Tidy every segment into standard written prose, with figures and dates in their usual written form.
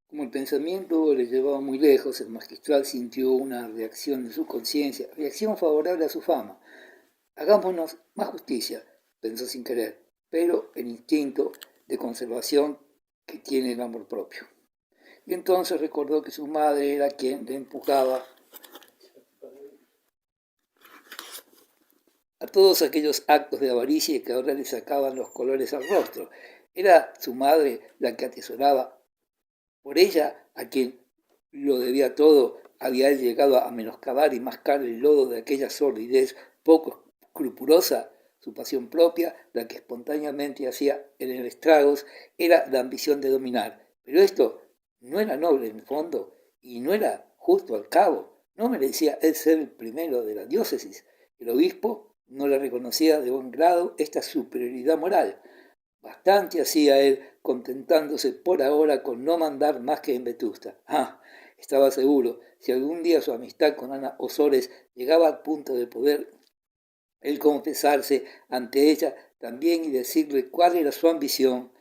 Como el pensamiento le llevaba muy lejos, el magistral sintió una reacción de su conciencia, reacción favorable a su fama. Hagámonos más justicia, pensó sin querer, pero el instinto de conservación que tiene el amor propio. Y entonces recordó que su madre era quien le empujaba a todos aquellos actos de avaricia que ahora le sacaban los colores al rostro. Era su madre la que atesoraba. Por ella, a quien lo debía todo, había él llegado a menoscabar y mascar el lodo de aquella sordidez poco escrupulosa. Su pasión propia, la que espontáneamente hacía en el estragos, era la ambición de dominar. Pero esto no era noble en el fondo, y no era justo al cabo. No merecía él ser el primero de la diócesis. El obispo no le reconocía de buen grado esta superioridad moral. Bastante hacía él contentándose por ahora con no mandar más que en Vetusta. Estaba seguro, si algún día su amistad con Ana Osores llegaba al punto de poder él confesarse ante ella también y decirle cuál era su ambición,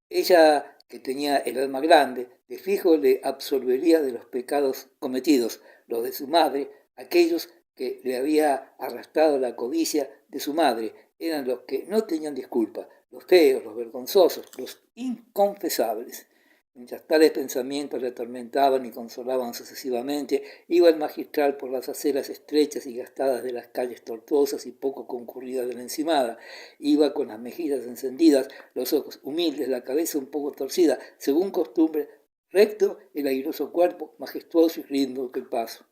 ella, que tenía el alma grande, de fijo le absolvería de los pecados cometidos, los de su madre, aquellos que le había arrastrado la codicia de su madre, eran los que no tenían disculpa, los feos, los vergonzosos, los inconfesables. Mientras tales pensamientos le atormentaban y consolaban sucesivamente, iba el magistral por las aceras estrechas y gastadas de las calles tortuosas y poco concurridas de la encimada. Iba con las mejillas encendidas, los ojos humildes, la cabeza un poco torcida, según costumbre, recto el airoso cuerpo, majestuoso y lindo que el paso.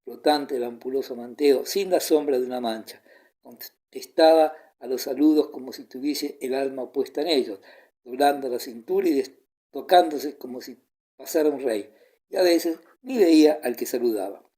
Flotante el ampuloso manteo, sin la sombra de una mancha. Contestaba a los saludos como si tuviese el alma puesta en ellos, doblando la cintura y tocándose como si pasara un rey, y a veces ni veía al que saludaba.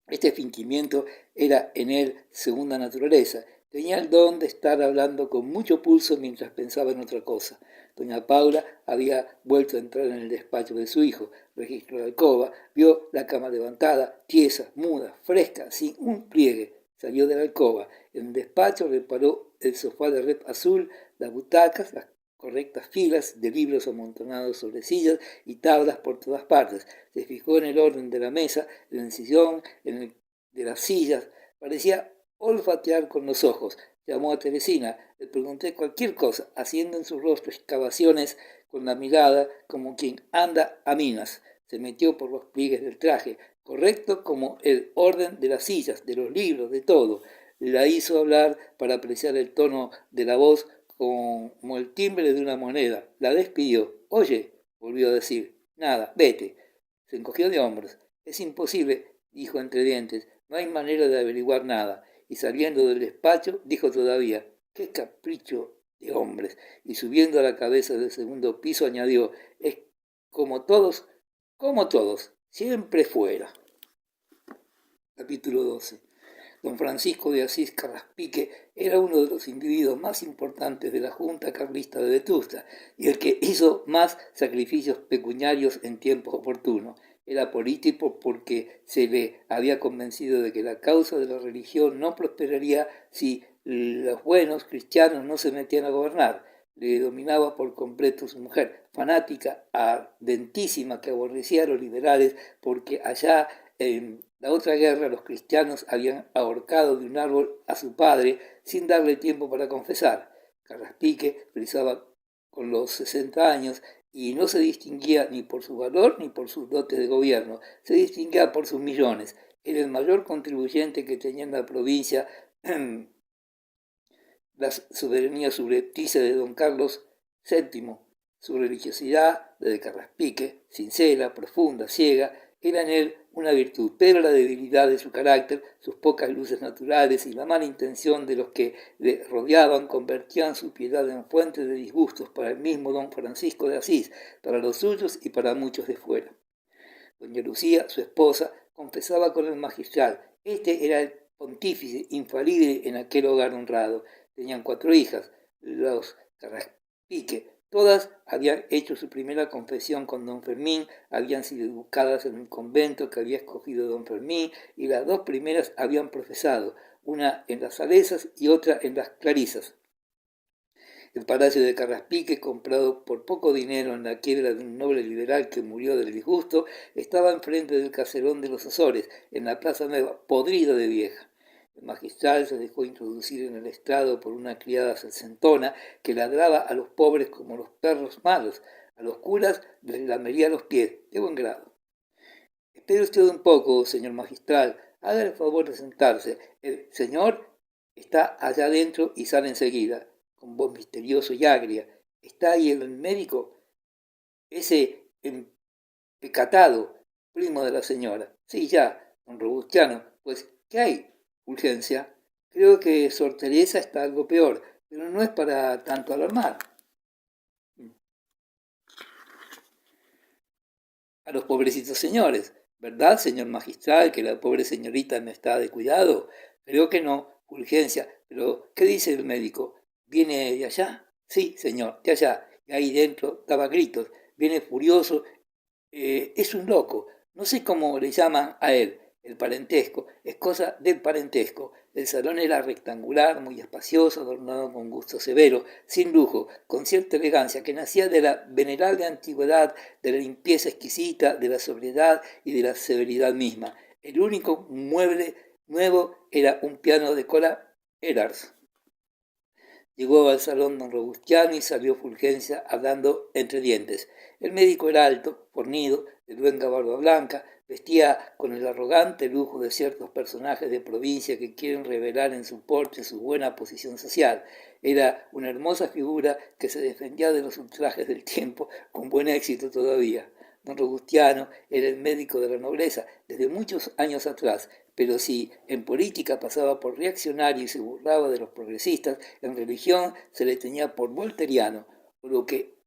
Este fingimiento era en él segunda naturaleza. Tenía el don de estar hablando con mucho pulso mientras pensaba en otra cosa. Doña Paula había vuelto a entrar en el despacho de su hijo, registró la alcoba, vio la cama levantada, tiesa, muda, fresca, sin un pliegue. Salió de la alcoba. En el despacho reparó el sofá de red azul, las butacas, las correctas filas de libros amontonados sobre sillas y tablas por todas partes. Se fijó en el orden de la mesa, en el sillón, en el de las sillas. Parecía olfatear con los ojos. Llamó a Teresina, le pregunté cualquier cosa, haciendo en su rostro excavaciones con la mirada como quien anda a minas. Se metió por los pliegues del traje, correcto como el orden de las sillas, de los libros, de todo. La hizo hablar para apreciar el tono de la voz como el timbre de una moneda. La despidió. Oye, volvió a decir, nada, vete. Se encogió de hombros. Es imposible, dijo entre dientes, no hay manera de averiguar nada. Y saliendo del despacho, dijo todavía, qué capricho de hombres. Y subiendo a la cabeza del segundo piso, añadió, es como todos, siempre fuera. Capítulo 12. Don Francisco de Asís Carraspique era uno de los individuos más importantes de la Junta Carlista de Vetusta y el que hizo más sacrificios pecuniarios en tiempos oportunos. Era político porque se le había convencido de que la causa de la religión no prosperaría si los buenos cristianos no se metían a gobernar. Le dominaba por completo su mujer, fanática, ardentísima, que aborrecía a los liberales porque allá en la otra guerra los cristianos habían ahorcado de un árbol a su padre sin darle tiempo para confesar. Carraspique frisaba con los 60 años y no se distinguía ni por su valor ni por sus dotes de gobierno, se distinguía por sus millones. Era el mayor contribuyente que tenía en la provincia la soberanía subrepticia de don Carlos VII. Su religiosidad, la de Carraspique, sincera, profunda, ciega, era en él una virtud, pero la debilidad de su carácter, sus pocas luces naturales y la mala intención de los que le rodeaban convertían su piedad en fuente de disgustos para el mismo don Francisco de Asís, para los suyos y para muchos de fuera. Doña Lucía, su esposa, confesaba con el magistral. Este era el pontífice infalible en aquel hogar honrado. Tenían 4 hijas, los Carraspique. Todas habían hecho su primera confesión con don Fermín, habían sido educadas en el convento que había escogido don Fermín, y las 2 primeras habían profesado, una en las Salesas y otra en las Clarisas. El palacio de Carraspique, comprado por poco dinero en la quiebra de un noble liberal que murió del disgusto, estaba enfrente del caserón de los Azores, en la Plaza Nueva, podrida de vieja. El magistral se dejó introducir en el estrado por una criada sesentona que ladraba a los pobres como los perros malos. A los curas les lamería los pies, de buen grado. Espere usted un poco, señor magistral. Haga el favor de sentarse. El señor está allá adentro y sale enseguida, con voz misteriosa y agria. ¿Está ahí el médico? Ese empecatado, primo de la señora. Sí, ya, don Robustiano. Pues, ¿qué hay? Urgencia. Creo que Sor Teresa está algo peor, pero no es para tanto alarmar. A los pobrecitos señores, ¿verdad, señor magistral, que la pobre señorita no está de cuidado? Creo que no, urgencia. Pero, ¿qué dice el médico? ¿Viene de allá? Sí, señor, de allá. Y ahí dentro daba gritos. Viene furioso. Es un loco. No sé cómo le llaman a él. El parentesco. Es cosa del parentesco. El salón era rectangular, muy espacioso, adornado con gusto severo, sin lujo, con cierta elegancia que nacía de la venerable antigüedad, de la limpieza exquisita, de la sobriedad y de la severidad misma. El único mueble nuevo era un piano de cola Erars. Llegó al salón don Robustiano y salió Fulgencia hablando entre dientes. El médico era alto, fornido, de luenga barba blanca, vestía con el arrogante lujo de ciertos personajes de provincia que quieren revelar en su porte su buena posición social. Era una hermosa figura que se defendía de los ultrajes del tiempo con buen éxito todavía. Don Robustiano era el médico de la nobleza desde muchos años atrás, pero si en política pasaba por reaccionario y se burlaba de los progresistas, en religión se le tenía por volteriano, por lo que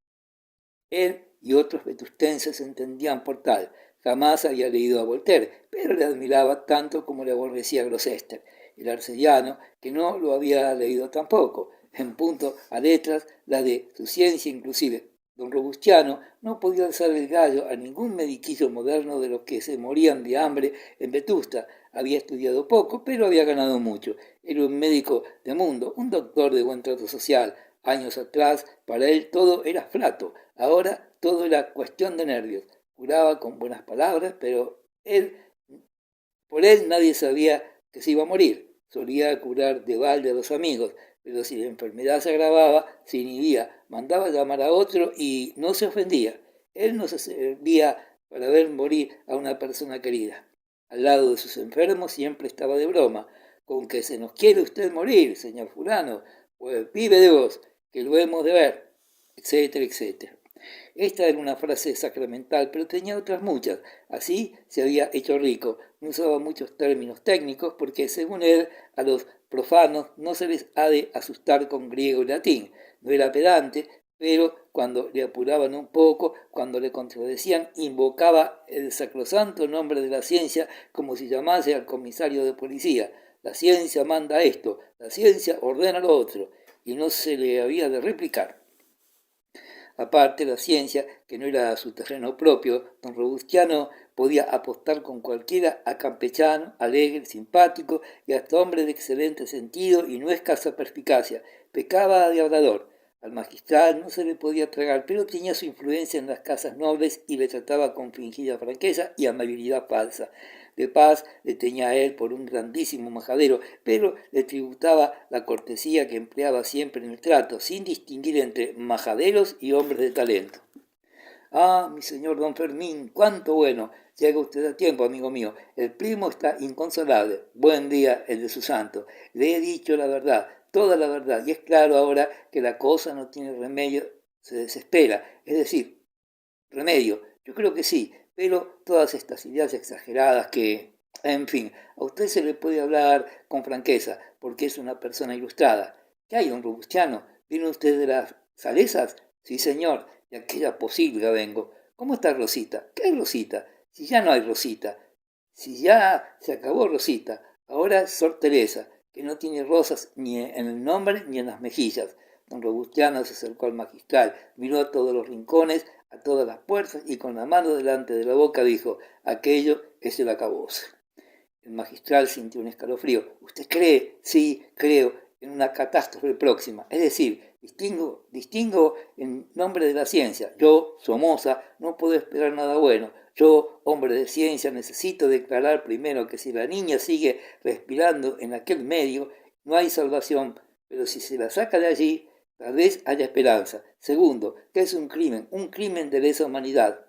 él y otros vetustenses entendían por tal. Jamás había leído a Voltaire, pero le admiraba tanto como le aborrecía a Gloucester. El arcediano, que no lo había leído tampoco, en punto a letras, la de su ciencia inclusive. Don Robustiano no podía alzar el gallo a ningún mediquillo moderno de los que se morían de hambre en Vetusta. Había estudiado poco, pero había ganado mucho. Era un médico de mundo, un doctor de buen trato social. Años atrás, para él todo era flato. Ahora todo era cuestión de nervios. Curaba con buenas palabras, pero por él nadie sabía que se iba a morir. Solía curar de balde a los amigos, pero si la enfermedad se agravaba, se inhibía, mandaba a llamar a otro y no se ofendía. Él no se servía para ver morir a una persona querida. Al lado de sus enfermos siempre estaba de broma. Con que se nos quiere usted morir, señor fulano, pues vive de vos, que lo hemos de ver, etcétera, etcétera. Esta era una frase sacramental, pero tenía otras muchas. Así se había hecho rico. No usaba muchos términos técnicos porque, según él, a los profanos no se les ha de asustar con griego y latín. No era pedante, pero cuando le apuraban un poco, cuando le contradecían, invocaba el sacrosanto nombre de la ciencia como si llamase al comisario de policía. La ciencia manda esto, la ciencia ordena lo otro, y no se le había de replicar. Aparte, la ciencia, que no era su terreno propio, don Robustiano podía apostar con cualquiera a campechano, alegre, simpático y hasta hombre de excelente sentido y no escasa perspicacia. Pecaba de hablador. Al magistral no se le podía tragar, pero tenía su influencia en las casas nobles y le trataba con fingida franqueza y amabilidad falsa. De Paz le tenía a él por un grandísimo majadero, pero le tributaba la cortesía que empleaba siempre en el trato, sin distinguir entre majaderos y hombres de talento. Ah, mi señor don Fermín, cuánto bueno. Llega usted a tiempo, amigo mío. El primo está inconsolable. Buen día el de su santo. Le he dicho la verdad, toda la verdad, y es claro ahora que la cosa no tiene remedio, se desespera. Es decir, remedio, yo creo que sí, pero todas estas ideas exageradas que, en fin, a usted se le puede hablar con franqueza, porque es una persona ilustrada. ¿Qué hay, don Robustiano? ¿Viene usted de las Salesas? Sí, señor, de aquella posilga vengo. ¿Cómo está Rosita? ¿Qué hay Rosita? Si ya no hay Rosita, si ya se acabó Rosita, ahora es Sor Teresa, que no tiene rosas ni en el nombre ni en las mejillas. Don Robustiano se acercó al magistral, miró a todos los rincones, a todas las puertas y con la mano delante de la boca dijo, aquello es el acabose. El magistral sintió un escalofrío. ¿Usted cree? Sí, creo. en una catástrofe próxima. Es decir, distingo en nombre de la ciencia. Yo, Somoza, no puedo esperar nada bueno. Yo, hombre de ciencia, necesito declarar primero que si la niña sigue respirando en aquel medio, no hay salvación, pero si se la saca de allí, tal vez haya esperanza. Segundo, que es un crimen de lesa humanidad.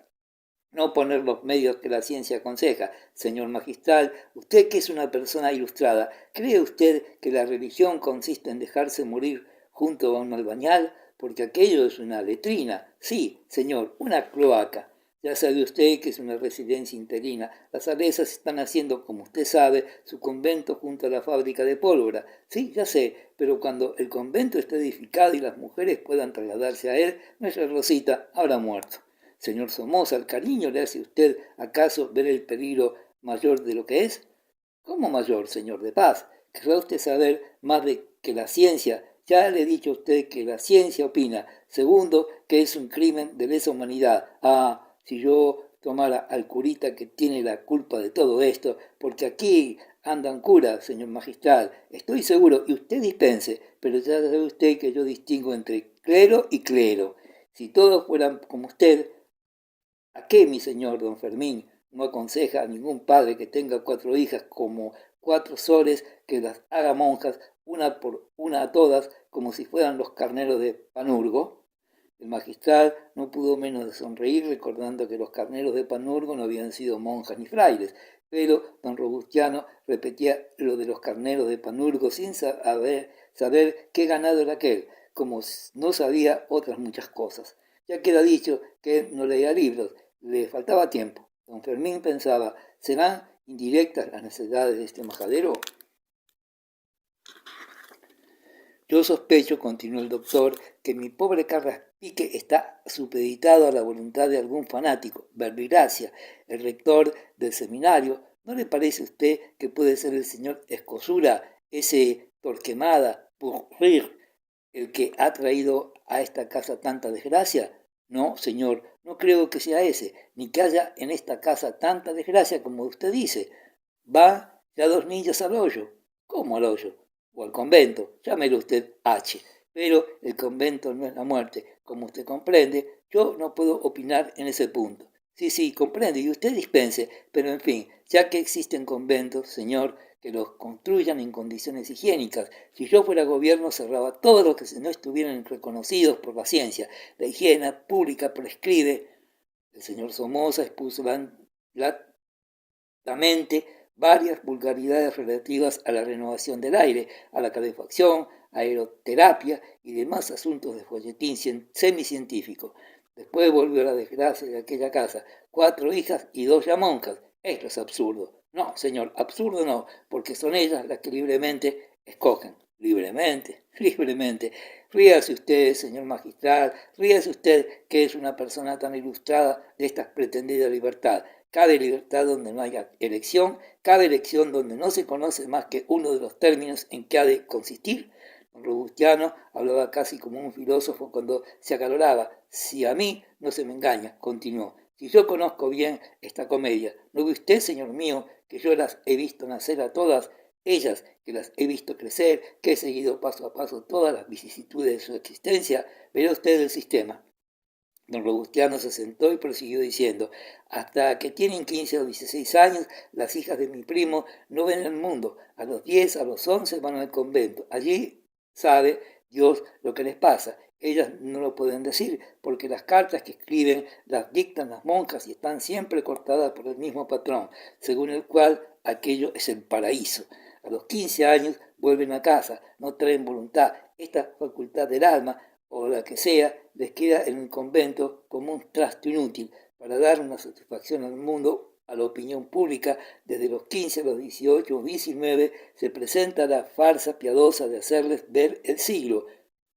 No poner los medios que la ciencia aconseja. Señor magistral, usted que es una persona ilustrada, ¿cree usted que la religión consiste en dejarse morir junto a un albañal? Porque aquello es una letrina. Sí, señor, una cloaca. Ya sabe usted que es una residencia interina. Las abesas están haciendo, como usted sabe, su convento junto a la fábrica de pólvora. Sí, ya sé, pero cuando el convento esté edificado y las mujeres puedan trasladarse a él, nuestra Rosita habrá muerto. Señor Somoza, ¿el cariño le hace a usted acaso ver el peligro mayor de lo que es? ¿Cómo mayor, señor de paz? ¿Querrá usted saber más de que la ciencia? Ya le he dicho a usted que la ciencia opina. Segundo, que es un crimen de lesa humanidad. Ah, si yo tomara al curita que tiene la culpa de todo esto, porque aquí andan curas, señor magistral, estoy seguro, y usted dispense, pero ya sabe usted que yo distingo entre clero y clero. Si todos fueran como usted, ¿a qué mi señor don Fermín no aconseja a ningún padre que tenga 4 hijas como 4 soles que las haga monjas, una por una a todas, como si fueran los carneros de Panurgo? El magistral no pudo menos de sonreír recordando que los carneros de Panurgo no habían sido monjas ni frailes, pero don Robustiano repetía lo de los carneros de Panurgo sin saber qué ganado era aquel, como no sabía otras muchas cosas. Ya queda dicho que no leía libros, le faltaba tiempo. Don Fermín pensaba, ¿serán indirectas las necesidades de este majadero? Yo sospecho, continuó el doctor, que mi pobre Carraspique está supeditado a la voluntad de algún fanático. Verbigracia, el rector del seminario, ¿no le parece a usted que puede ser el señor Escosura, ese Torquemada, Purrir, el que ha traído a esta casa tanta desgracia? No, señor, no creo que sea ese, ni que haya en esta casa tanta desgracia como usted dice. Va ya 2 niñas al hoyo. ¿Cómo al hoyo? O al convento, llámelo usted H. Pero el convento no es la muerte. Como usted comprende, yo no puedo opinar en ese punto. Sí, comprende, y usted dispense, pero en fin, ya que existen conventos, señor, que los construyan en condiciones higiénicas. Si yo fuera gobierno, cerraba todos los que no estuvieran reconocidos por la ciencia. La higiene pública prescribe. El señor Somoza expuso latamente varias vulgaridades relativas a la renovación del aire, a la calefacción, aeroterapia y demás asuntos de folletín semicientífico. Después volvió la desgracia de aquella casa, 4 hijas y 2 ya monjas. Esto es absurdo. No, señor, absurdo no, porque son ellas las que libremente escogen. Libremente. Ríase usted, señor magistral, ríase usted, que es una persona tan ilustrada de esta pretendida libertad. Cabe libertad donde no haya elección, cabe elección donde no se conoce más que uno de los términos en que ha de consistir. Don Robustiano hablaba casi como un filósofo cuando se acaloraba. Si a mí no se me engaña, continuó. Si yo conozco bien esta comedia, ¿no ve usted, señor mío, que yo las he visto nacer a todas, ellas que las he visto crecer, que he seguido paso a paso todas las vicisitudes de su existencia? Verá usted el sistema. Don Robustiano se sentó y prosiguió diciendo, hasta que tienen 15 o 16 años, las hijas de mi primo no ven el mundo. A los 10, a los 11 van al convento. Allí sabe Dios lo que les pasa. Ellas no lo pueden decir, porque las cartas que escriben las dictan las monjas y están siempre cortadas por el mismo patrón, según el cual aquello es el paraíso. A los 15 años vuelven a casa, no traen voluntad. Esta facultad del alma, o la que sea, les queda en el convento como un trasto inútil para dar una satisfacción al mundo, a la opinión pública. Desde los 15 a los 18 o 19 se presenta la farsa piadosa de hacerles ver el siglo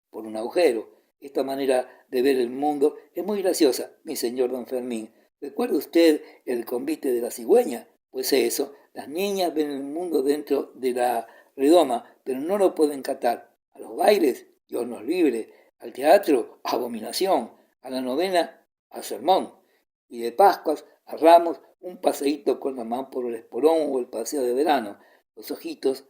por un agujero. Esta manera de ver el mundo es muy graciosa, mi señor don Fermín. ¿Recuerda usted el convite de la cigüeña? Pues eso, las niñas ven el mundo dentro de la redoma, pero no lo pueden catar. A los bailes, Dios nos libre. Al teatro, abominación. A la novena, al sermón. Y de Pascuas a Ramos, un paseíto con la mano por el espolón o el paseo de verano. Los ojitos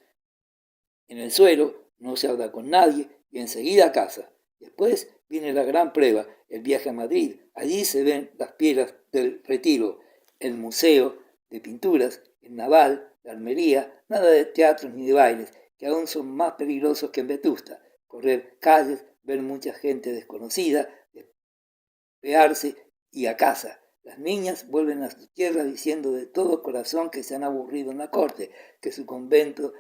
en el suelo no se habla con nadie y enseguida a casa. Después viene la gran prueba, el viaje a Madrid. Allí se ven las piedras del Retiro, el museo de pinturas, el Naval, la Almería, nada de teatros ni de bailes, que aún son más peligrosos que en Vetusta. Correr calles, ver mucha gente desconocida, despearse y a casa. Las niñas vuelven a su tierra diciendo de todo corazón que se han aburrido en la corte, que su convento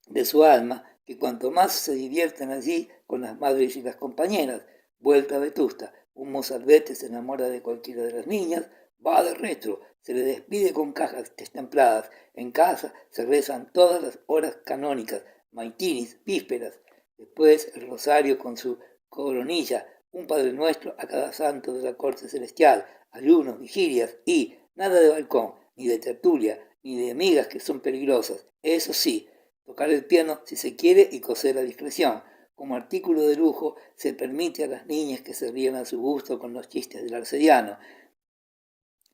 de su alma, que cuanto más se divierten allí con las madres y las compañeras. Vuelta a Vetusta, un mozalbete se enamora de cualquiera de las niñas, va de retro, se le despide con cajas destempladas, en casa se rezan todas las horas canónicas, maitinis, vísperas, después el rosario con su coronilla, un Padre Nuestro a cada santo de la corte celestial, ayunos, vigilias y nada de balcón, ni de tertulia, ni de amigas que son peligrosas. Eso sí, tocar el piano si se quiere y coser a discreción. Como artículo de lujo se permite a las niñas que se rían a su gusto con los chistes del arcediano.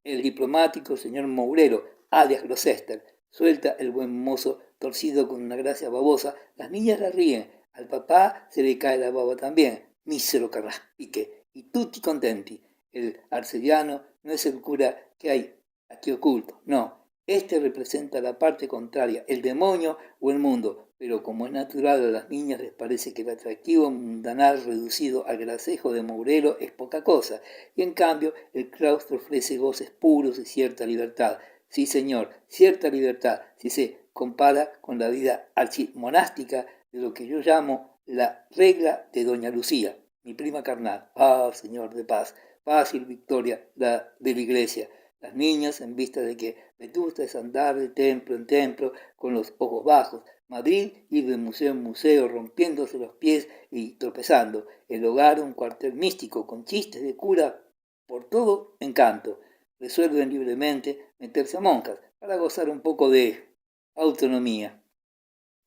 El diplomático señor Mourero, alias Gloucester, suelta el buen mozo torcido con una gracia babosa. Las niñas la ríen, al papá se le cae la baba también. Mísero carraspique, y tutti contenti. El arcediano no es el cura que hay aquí oculto, no. Este representa la parte contraria, el demonio o el mundo, pero como es natural a las niñas les parece que el atractivo mundanal reducido al gracejo de Mourero es poca cosa, y en cambio el claustro ofrece goces puros y cierta libertad. Sí, señor, cierta libertad, si se compara con la vida archimonástica de lo que yo llamo la regla de Doña Lucía, mi prima carnal. Ah, señor de paz, fácil victoria la de la iglesia. Las niñas, en vista de que Vetusta es andar de templo en templo con los ojos bajos, Madrid ir de museo en museo rompiéndose los pies y tropezando, el hogar un cuartel místico con chistes de cura por todo encanto, resuelven libremente meterse a monjas para gozar un poco de autonomía,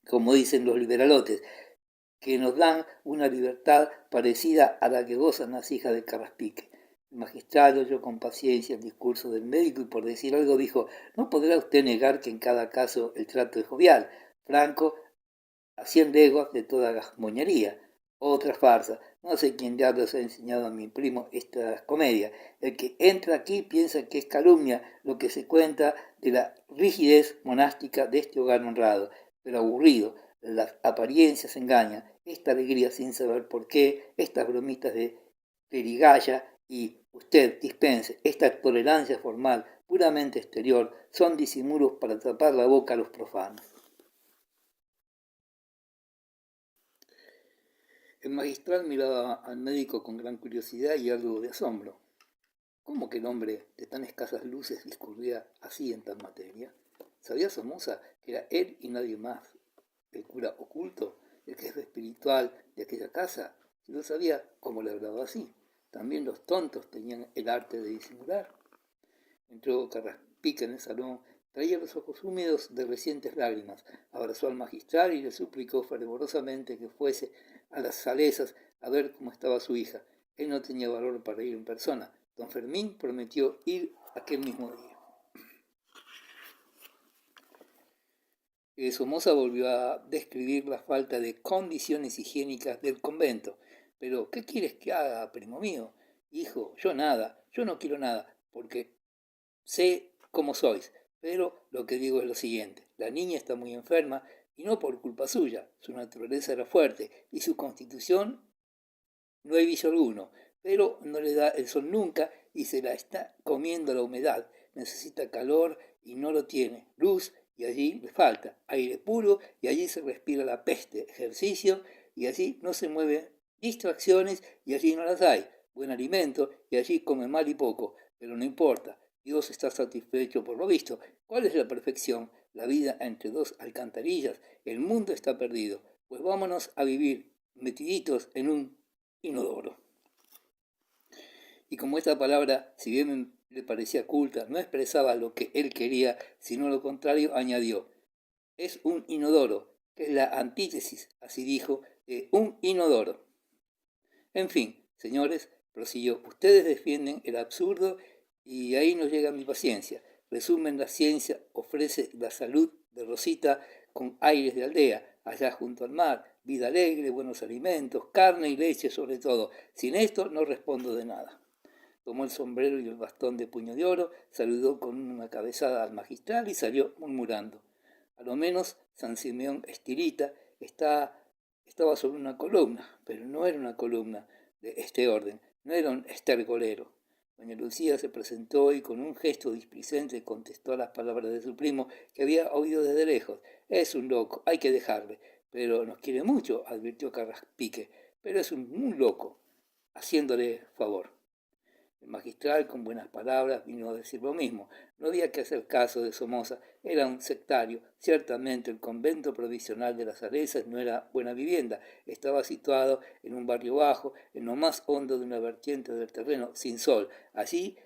como dicen los liberalotes, que nos dan una libertad parecida a la que gozan las hijas de Carraspique. El magistral oyó con paciencia el discurso del médico y por decir algo dijo, no podrá usted negar que en cada caso el trato es jovial, franco, a 100 leguas de toda gasmoñería. Otra farsa. No sé quién diablos ha enseñado a mi primo esta comedia. El que entra aquí piensa que es calumnia lo que se cuenta de la rigidez monástica de este hogar honrado, pero aburrido. Las apariencias engañan. Esta alegría sin saber por qué, estas bromitas de perigaya y usted dispense, esta tolerancia formal puramente exterior son disimulos para tapar la boca a los profanos. El magistral miraba al médico con gran curiosidad y algo de asombro. ¿Cómo que el hombre de tan escasas luces discurría así en tal materia? ¿Sabía Somoza que era él y nadie más el cura oculto, el jefe espiritual de aquella casa? Si lo sabía, ¿cómo le hablaba así? También los tontos tenían el arte de disimular. Entró Carraspique en el salón, traía los ojos húmedos de recientes lágrimas, abrazó al magistral y le suplicó fervorosamente que fuese a las Salesas a ver cómo estaba su hija. Él no tenía valor para ir en persona. Don Fermín prometió ir aquel mismo día. Somoza volvió a describir la falta de condiciones higiénicas del convento. Pero, ¿qué quieres que haga, primo mío? Hijo, yo nada, yo no quiero nada, porque sé cómo sois, pero lo que digo es lo siguiente. La niña está muy enferma y no por culpa suya. Su naturaleza era fuerte y su constitución no hay vicio alguno, pero no le da el sol nunca y se la está comiendo la humedad. Necesita calor y no lo tiene. Luz y allí le falta. Aire puro y allí se respira la peste. Ejercicio y allí no se mueven distracciones y allí no las hay. Buen alimento y allí come mal y poco, pero no importa. Dios está satisfecho por lo visto. ¿Cuál es la perfección? La vida entre dos alcantarillas. El mundo está perdido. Pues vámonos a vivir metiditos en un inodoro. Y como esta palabra, si bien le parecía culta, no expresaba lo que él quería, sino lo contrario, añadió, es un inodoro, que es la antítesis, así dijo, de un inodoro. En fin, señores, prosiguió, ustedes defienden el absurdo y ahí nos llega mi paciencia. Resumen, la ciencia ofrece la salud de Rosita con aires de aldea. allá junto al mar, vida alegre, buenos alimentos, carne y leche sobre todo. Sin esto no respondo de nada. Tomó el sombrero y el bastón de puño de oro, saludó con una cabezada al magistral y salió murmurando. A lo menos San Simeón Estilita estaba sobre una columna, pero no era una columna de este orden, no era un estercolero. Doña Lucía se presentó y con un gesto displicente contestó a las palabras de su primo que había oído desde lejos. Es un loco, hay que dejarle. Pero nos quiere mucho, advirtió Carraspique, pero es un loco, haciéndole favor. El magistral, con buenas palabras, vino a decir lo mismo. No había que hacer caso de Somoza, era un sectario. Ciertamente el convento provisional de las Salesas no era buena vivienda. Estaba situado en un barrio bajo, en lo más hondo de una vertiente del terreno, sin sol. Allí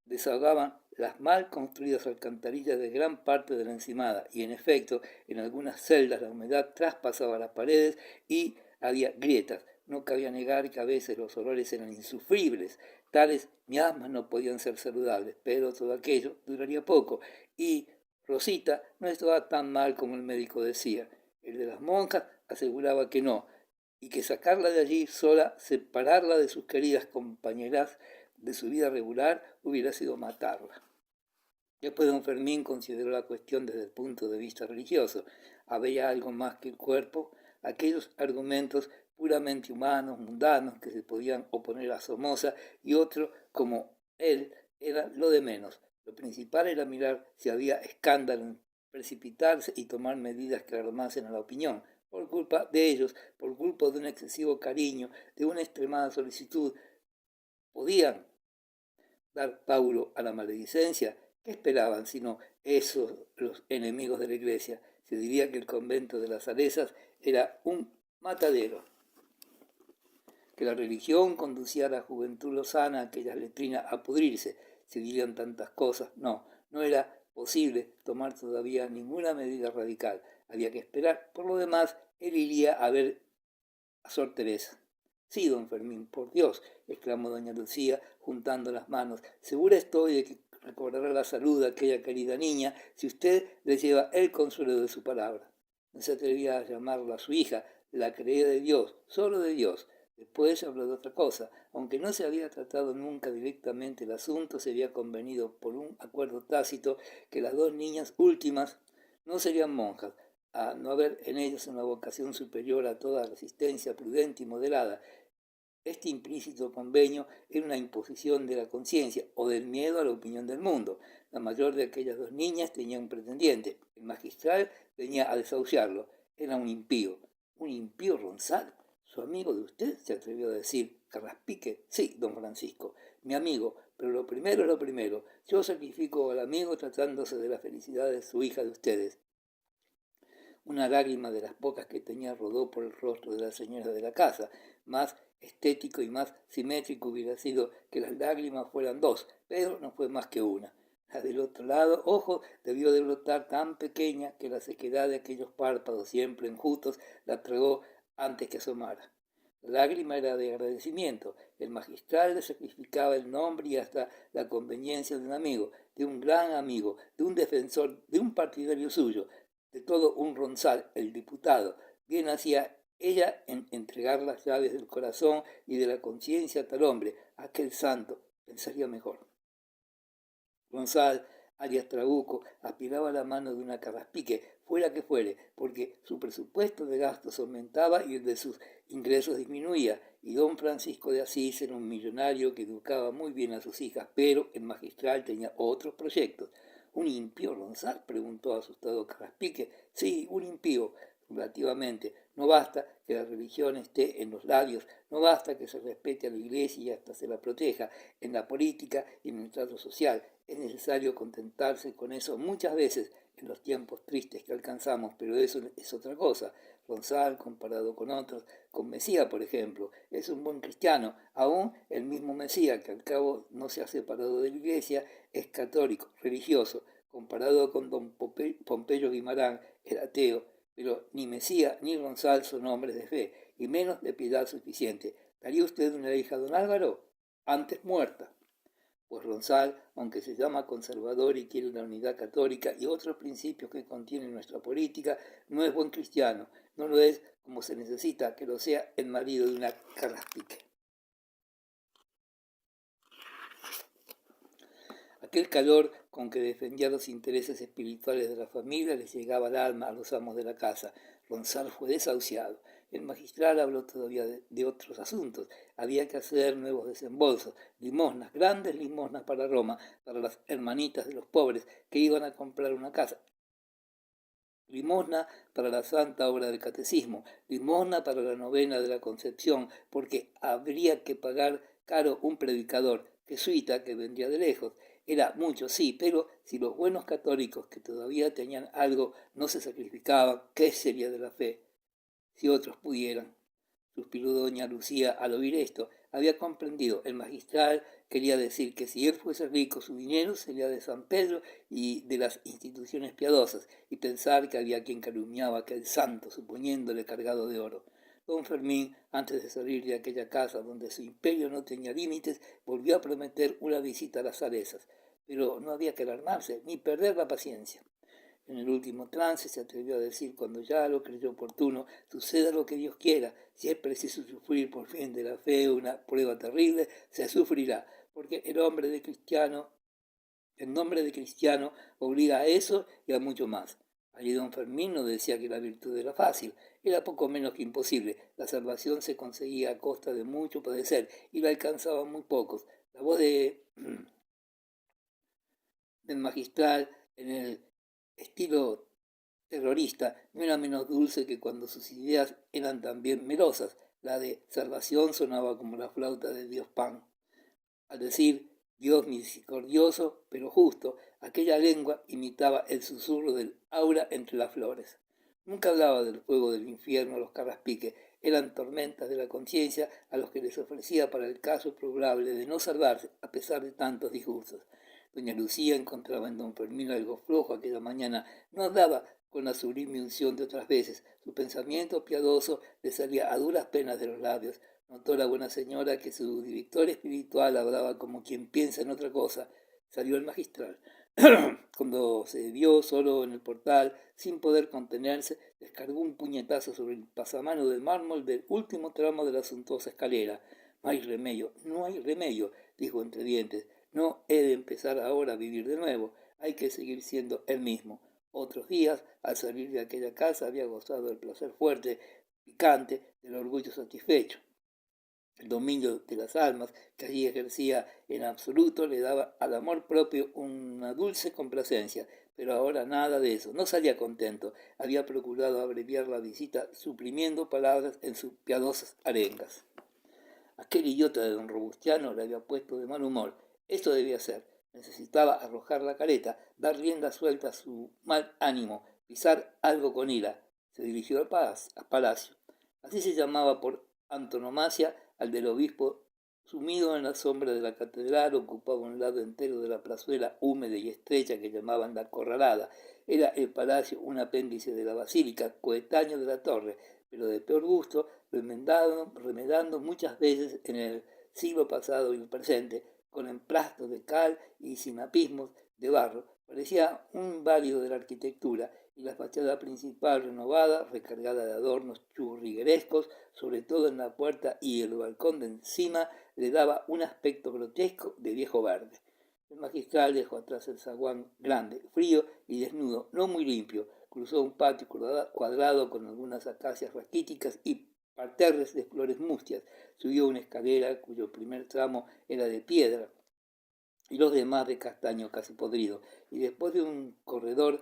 desahogaban las mal construidas alcantarillas de gran parte de la encimada, y en efecto, en algunas celdas la humedad traspasaba las paredes y había grietas. No cabía negar que a veces los olores eran insufribles. Tales miasmas no podían ser saludables, pero todo aquello duraría poco, y Rosita no estaba tan mal como el médico decía. El de las monjas aseguraba que no, y que sacarla de allí sola, separarla de sus queridas compañeras de su vida regular, hubiera sido matarla. Después don Fermín consideró la cuestión desde el punto de vista religioso. Había algo más que el cuerpo, aquellos argumentos puramente humanos, mundanos, que se podían oponer a Somoza, y otro, como él, era lo de menos. Lo principal era mirar si había escándalo en precipitarse y tomar medidas que alarmasen a la opinión. Por culpa de ellos, por culpa de un excesivo cariño, de una extremada solicitud, podían dar Paulo a la maledicencia. ¿Qué esperaban sino esos los enemigos de la iglesia? Se diría que el convento de las Salesas era un matadero, que la religión conducía a la juventud lozana, a aquellas letrinas, a pudrirse. Se dirían tantas cosas. No era posible tomar todavía ninguna medida radical. Había que esperar. Por lo demás, él iría a ver a Sor Teresa. Sí, don Fermín, por Dios, exclamó doña Lucía, juntando las manos. Segura estoy de que recobrará la salud de aquella querida niña si usted le lleva el consuelo de su palabra. No se atrevía a llamarla a su hija, la creía de Dios, solo de Dios. Después habló de otra cosa. Aunque no se había tratado nunca directamente el asunto, se había convenido por un acuerdo tácito que las dos niñas últimas no serían monjas, a no haber en ellas una vocación superior a toda resistencia prudente y moderada. Este implícito convenio era una imposición de la conciencia o del miedo a la opinión del mundo. La mayor de aquellas dos niñas tenía un pretendiente. El magistral venía a desahuciarlo. Era un impío. ¿Un impío, Ronzal? ¿Su amigo de usted?, se atrevió a decir Carraspique. Sí, don Francisco, mi amigo, pero lo primero es lo primero. Yo sacrifico al amigo tratándose de la felicidad de su hija de ustedes. Una lágrima de las pocas que tenía rodó por el rostro de la señora de la casa. Más estético y más simétrico hubiera sido que las lágrimas fueran dos, pero no fue más que una. La del otro lado, ojo, debió de brotar tan pequeña que la sequedad de aquellos párpados siempre enjutos la tragó antes que asomara. La lágrima era de agradecimiento. El magistral le sacrificaba el nombre y hasta la conveniencia de un amigo, de un gran amigo, de un defensor, de un partidario suyo, de todo un Ronzal, el diputado. Bien hacía ella en entregar las llaves del corazón y de la conciencia a tal hombre, aquel santo, pensaría mejor. Ronzal, alias Trabuco, aspiraba la mano de una Carraspique, fuera que fuere, porque su presupuesto de gastos aumentaba y el de sus ingresos disminuía, y don Francisco de Asís era un millonario que educaba muy bien a sus hijas, pero el magistral tenía otros proyectos. ¿Un impío, Ronzal?, preguntó asustado Carraspique. Sí, un impío, relativamente. No basta que la religión esté en los labios, no basta que se respete a la iglesia y hasta se la proteja en la política y en el trato social. Es necesario contentarse con eso muchas veces en los tiempos tristes que alcanzamos, pero eso es otra cosa. Ronzal, comparado con otros, con Mesía, por ejemplo, es un buen cristiano. Aún el mismo Mesía, que al cabo no se ha separado de la iglesia, es católico, religioso. Comparado con don Pompeyo Guimarán, era ateo, pero ni Mesía ni Ronzal son hombres de fe, y menos de piedad suficiente. ¿Daría usted una hija a don Álvaro? Antes muerta. Pues Ronzal, aunque se llama conservador y quiere la unidad católica y otros principios que contiene nuestra política, no es buen cristiano. no lo es como se necesita que lo sea el marido de una carraspique. Aquel calor con que defendía los intereses espirituales de la familia le llegaba al alma a los amos de la casa. Ronsard fue desahuciado. El magistral habló todavía de otros asuntos. Había que hacer nuevos desembolsos, limosnas, grandes limosnas para Roma, para las hermanitas de los pobres que iban a comprar una casa. Limosna para la santa obra del catecismo, limosna para la novena de la Concepción, porque habría que pagar caro un predicador, jesuita, que vendría de lejos. Era mucho, sí, pero si los buenos católicos que todavía tenían algo no se sacrificaban, ¿qué sería de la fe? Si otros pudieran. Suspiró doña Lucía al oír esto. Había comprendido. El magistral quería decir que si él fuese rico, su dinero sería de San Pedro y de las instituciones piadosas, y pensar que había quien calumniaba a aquel santo, suponiéndole cargado de oro. Don Fermín, antes de salir de aquella casa donde su imperio no tenía límites, volvió a prometer una visita a las Salesas. Pero no había que alarmarse, ni perder la paciencia. En el último trance se atrevió a decir, cuando ya lo creyó oportuno, suceda lo que Dios quiera. Si es preciso sufrir por fin de la fe una prueba terrible, se sufrirá, porque el nombre de cristiano obliga a eso y a mucho más. Allí don Fermín no decía que la virtud era fácil, era poco menos que imposible. La salvación se conseguía a costa de mucho padecer y la alcanzaban muy pocos. La voz del magistral en el estilo terrorista no era menos dulce que cuando sus ideas eran también melosas. La de salvación sonaba como la flauta de Dios Pan. Al decir Dios misericordioso, pero justo, aquella lengua imitaba el susurro del aura entre las flores. Nunca hablaba del fuego del infierno a los carraspiques, eran tormentas de la conciencia a los que les ofrecía para el caso probable de no salvarse a pesar de tantos disgustos. Doña Lucía encontraba en don Fermín algo flojo aquella mañana, no hablaba con la sublime unción de otras veces, su pensamiento piadoso le salía a duras penas de los labios. Notó la buena señora que su director espiritual hablaba como quien piensa en otra cosa. Salió el magistral. Cuando se vio solo en el portal, sin poder contenerse, descargó un puñetazo sobre el pasamano de mármol del último tramo de la suntuosa escalera. No hay remedio, dijo entre dientes. No he de empezar ahora a vivir de nuevo. Hay que seguir siendo el mismo. Otros días, al salir de aquella casa, había gozado del placer fuerte, picante, del orgullo satisfecho. El dominio de las almas que allí ejercía en absoluto le daba al amor propio una dulce complacencia, pero ahora nada de eso. No salía contento. Había procurado abreviar la visita suprimiendo palabras en sus piadosas arengas. Aquel idiota de don Robustiano le había puesto de mal humor. Esto debía ser. Necesitaba arrojar la careta, dar rienda suelta a su mal ánimo, pisar algo con ira. Se dirigió al palacio. Así se llamaba por antonomasia al del obispo. Sumido en la sombra de la catedral, ocupaba un lado entero de la plazuela húmeda y estrecha que llamaban la Corralada. Era el palacio un apéndice de la basílica, coetáneo de la torre, pero de peor gusto, remedando muchas veces en el siglo pasado y el presente, con emplastos de cal y sinapismos de barro. Parecía un inválido de la arquitectura, y la fachada principal renovada, recargada de adornos churriguerescos, sobre todo en la puerta y el balcón de encima, le daba un aspecto grotesco de viejo verde. El magistral dejó atrás el zaguán grande, frío y desnudo, no muy limpio. Cruzó un patio cuadrado con algunas acacias raquíticas y parterres de flores mustias. Subió una escalera cuyo primer tramo era de piedra y los demás de castaño casi podrido. Y después de un corredor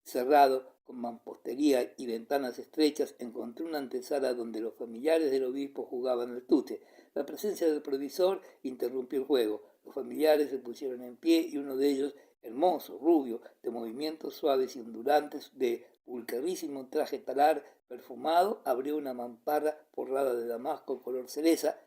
cerrado con mampostería y ventanas estrechas, encontró una antesala donde los familiares del obispo jugaban al tute. La presencia del provisor interrumpió el juego. Los familiares se pusieron en pie y uno de ellos, hermoso, rubio, de movimientos suaves y ondulantes, de vulgarísimo traje talar perfumado, abrió una mampara forrada de damasco color cereza.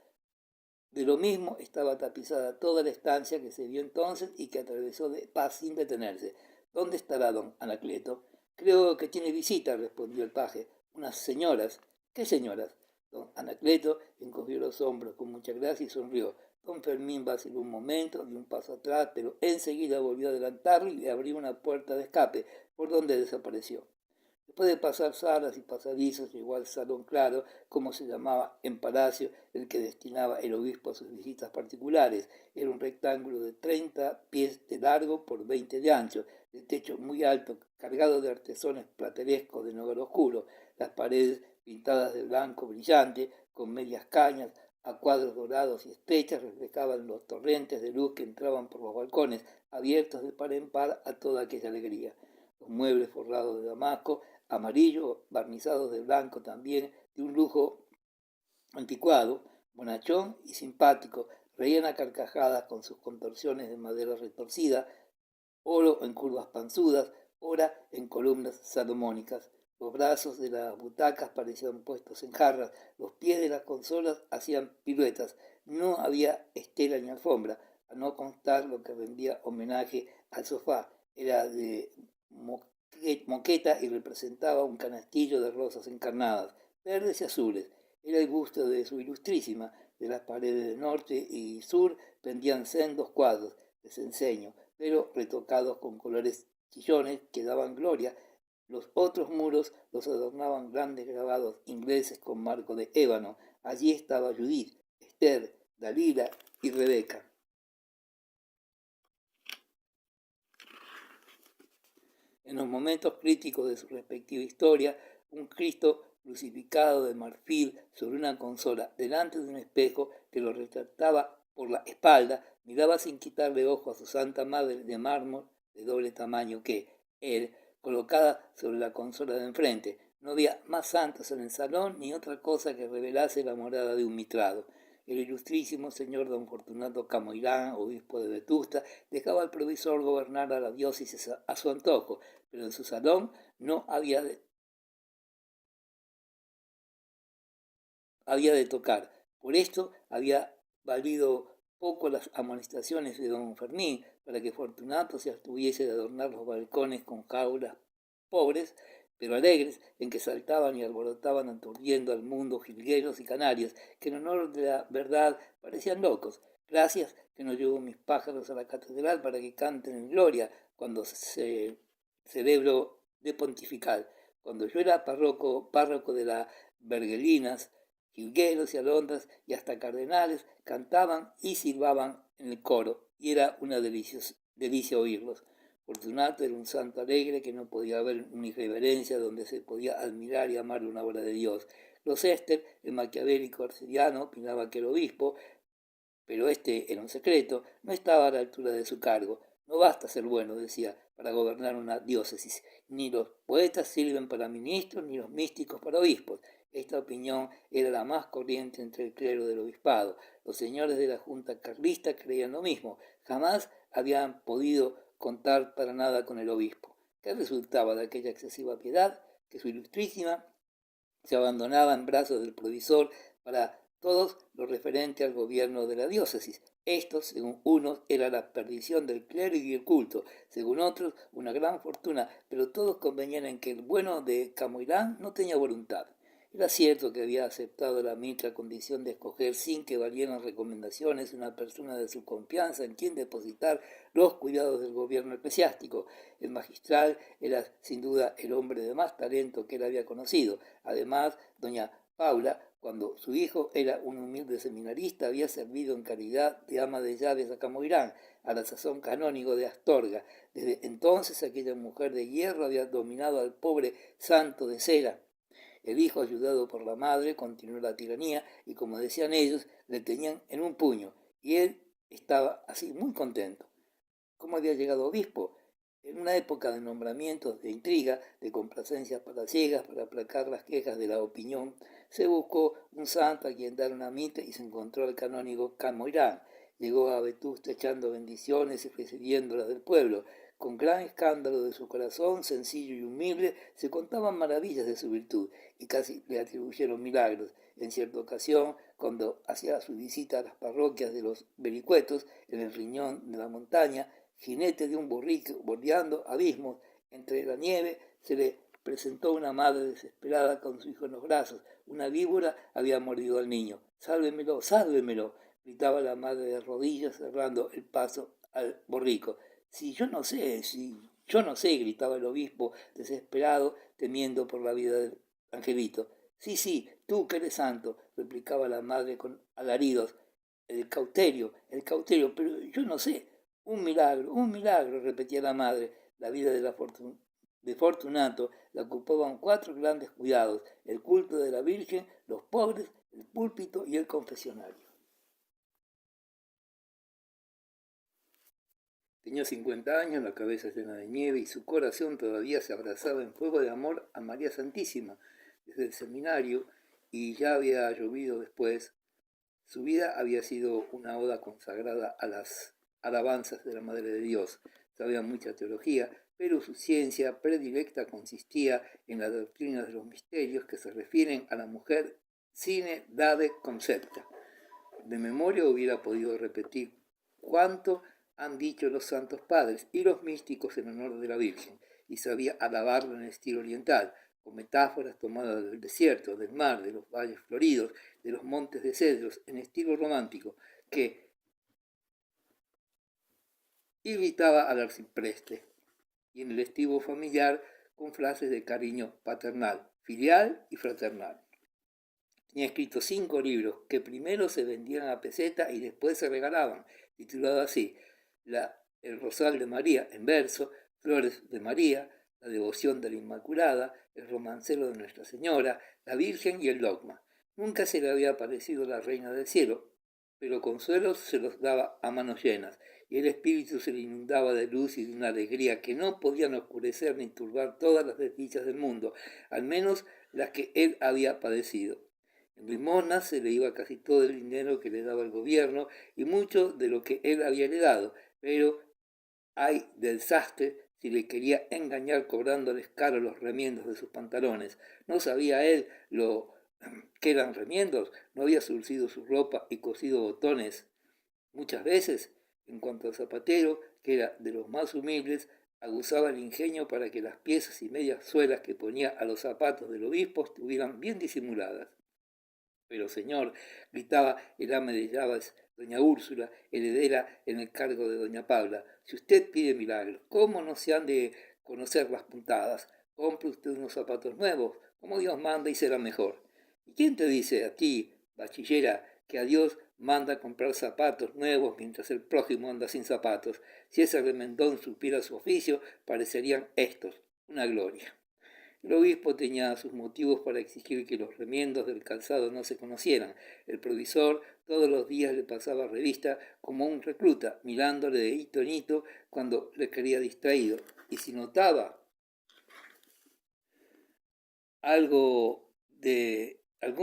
De lo mismo estaba tapizada toda la estancia que se vio entonces y que atravesó de paz sin detenerse. ¿Dónde estará don Anacleto? Creo que tiene visita, respondió el paje. Unas señoras. ¿Qué señoras? Don Anacleto encogió los hombros con mucha gracia y sonrió. Don Fermín vaciló un momento, dio un paso atrás, pero enseguida volvió a adelantarlo y le abrió una puerta de escape, por donde desapareció. Después de pasar salas y pasadizos, llegó al salón claro, como se llamaba en palacio, el que destinaba el obispo a sus visitas particulares. Era un rectángulo de 30 pies de largo por 20 de ancho, de techo muy alto, cargado de artesones platerescos de nogal oscuro, las paredes pintadas de blanco brillante, con medias cañas, a cuadros dorados y estrechas, reflejaban los torrentes de luz que entraban por los balcones, abiertos de par en par a toda aquella alegría. Los muebles forrados de damasco, amarillo, barnizados de blanco también, de un lujo anticuado, bonachón y simpático, reían a carcajadas con sus contorsiones de madera retorcida, oro en curvas panzudas, ora en columnas salomónicas. Los brazos de las butacas parecían puestos en jarras, los pies de las consolas hacían piruetas. No había estela ni alfombra, a no constar lo que rendía homenaje al sofá. Era de moqueta y representaba un canastillo de rosas encarnadas, verdes y azules. Era el gusto de su ilustrísima. De las paredes de norte y sur pendían sendos cuadros, les enseño, pero retocados con colores chillones que daban gloria. Los otros muros los adornaban grandes grabados ingleses con marco de ébano. Allí estaba Judith, Esther, Dalila y Rebeca. En los momentos críticos de su respectiva historia, un Cristo crucificado de marfil sobre una consola delante de un espejo que lo retrataba por la espalda, miraba sin quitarle ojo a su Santa Madre de mármol de doble tamaño que él, colocada sobre la consola de enfrente. No había más santos en el salón ni otra cosa que revelase la morada de un mitrado. El ilustrísimo señor don Fortunato Camoirán, obispo de Vetusta, dejaba al provisor gobernar a la diócesis a su antojo, pero en su salón no había de tocar. Por esto había valido poco las amonestaciones de don Fermín para que Fortunato se abstuviese de adornar los balcones con jaulas pobres, pero alegres, en que saltaban y alborotaban aturdiendo al mundo jilgueros y canarios, que en honor de la verdad parecían locos. Gracias que no llevo mis pájaros a la catedral para que canten en gloria cuando se celebro de pontifical. Cuando yo era párroco de las Bergelinas, jilgueros y alondras y hasta cardenales cantaban y silbaban en el coro, y era una delicia oírlos. Fortunato era un santo alegre que no podía haber una irreverencia donde se podía admirar y amar una obra de Dios. Gloucester, el maquiavélico arcediano, opinaba que el obispo, pero este era un secreto, no estaba a la altura de su cargo. No basta ser bueno, decía, para gobernar una diócesis. Ni los poetas sirven para ministros, ni los místicos para obispos. Esta opinión era la más corriente entre el clero del obispado. Los señores de la Junta Carlista creían lo mismo. Jamás habían podido contar para nada con el obispo. ¿Qué resultaba de aquella excesiva piedad? Que su ilustrísima se abandonaba en brazos del provisor para todos lo referente al gobierno de la diócesis. Esto, según unos, era la perdición del clero y del culto, según otros, una gran fortuna, pero todos convenían en que el bueno de Camoirán no tenía voluntad. Era cierto que había aceptado la mitra condición de escoger sin que valieran recomendaciones una persona de su confianza en quien depositar los cuidados del gobierno eclesiástico. El magistral era sin duda el hombre de más talento que él había conocido. Además, doña Paula, cuando su hijo era un humilde seminarista, había servido en calidad de ama de llaves a Camoirán, a la sazón canónigo de Astorga. Desde entonces aquella mujer de hierro había dominado al pobre santo de cera. El hijo, ayudado por la madre, continuó la tiranía y, como decían ellos, le tenían en un puño. Y él estaba así muy contento. ¿Cómo había llegado obispo? En una época de nombramientos, de intriga, de complacencias palaciegas para aplacar las quejas de la opinión, se buscó un santo a quien dar una mitra y se encontró al canónigo Camoirán. Llegó a Vetusta echando bendiciones y recibiéndolas del pueblo. Con gran escándalo de su corazón, sencillo y humilde, se contaban maravillas de su virtud y casi le atribuyeron milagros. En cierta ocasión, cuando hacía su visita a las parroquias de los vericuetos, en el riñón de la montaña, jinete de un borrico bordeando abismos entre la nieve, se le presentó una madre desesperada con su hijo en los brazos. Una víbora había mordido al niño. ¡Sálvemelo, sálvemelo!, gritaba la madre de rodillas cerrando el paso al borrico. Si yo no sé, si Yo no sé, gritaba el obispo, desesperado, temiendo por la vida del angelito. Sí, sí, tú que eres santo, replicaba la madre con alaridos. El cauterio, pero yo no sé. Un milagro, repetía la madre. La vida de Fortunato la ocupaban cuatro grandes cuidados: el culto de la Virgen, los pobres, el púlpito y el confesionario. Tenía 50 años, la cabeza llena de nieve y su corazón todavía se abrazaba en fuego de amor a María Santísima. Desde el seminario, y ya había llovido después, su vida había sido una oda consagrada a las alabanzas de la Madre de Dios. Sabía mucha teología, pero su ciencia predilecta consistía en la doctrina de los misterios que se refieren a la mujer sine dade concepta. De memoria hubiera podido repetir cuánto han dicho los santos padres y los místicos en honor de la Virgen, y sabía alabarla en el estilo oriental, con metáforas tomadas del desierto, del mar, de los valles floridos, de los montes de cedros, en estilo romántico, que irritaba al arcipreste, y en el estilo familiar con frases de cariño paternal, filial y fraternal. Tenía escrito 5 libros que primero se vendían a peseta y después se regalaban, titulados así: El Rosal de María en verso, Flores de María, La Devoción de la Inmaculada, El Romancero de Nuestra Señora, La Virgen y el Dogma. Nunca se le había aparecido la Reina del Cielo, pero consuelos se los daba a manos llenas, y el espíritu se le inundaba de luz y de una alegría que no podían oscurecer ni turbar todas las desdichas del mundo, al menos las que él había padecido. En limosna se le iba casi todo el dinero que le daba el gobierno y mucho de lo que él había heredado, pero ay del sastre si le quería engañar cobrándoles caro los remiendos de sus pantalones. No sabía él lo que eran remiendos, no había surcido su ropa y cosido botones. Muchas veces, en cuanto al zapatero, que era de los más humildes, aguzaba el ingenio para que las piezas y medias suelas que ponía a los zapatos del obispo estuvieran bien disimuladas. Pero señor, gritaba el ama de llaves, doña Úrsula, heredera en el cargo de doña Paula, si usted pide milagros, ¿cómo no se han de conocer las puntadas? Compre usted unos zapatos nuevos, como Dios manda y será mejor. ¿Y quién te dice a ti, bachillera, que a Dios manda comprar zapatos nuevos mientras el prójimo anda sin zapatos? Si ese remendón supiera su oficio, parecerían estos una gloria. El obispo tenía sus motivos para exigir que los remiendos del calzado no se conocieran. El provisor todos los días le pasaba revista como un recluta, mirándole de hito en hito cuando le quería distraído. Y si notaba algún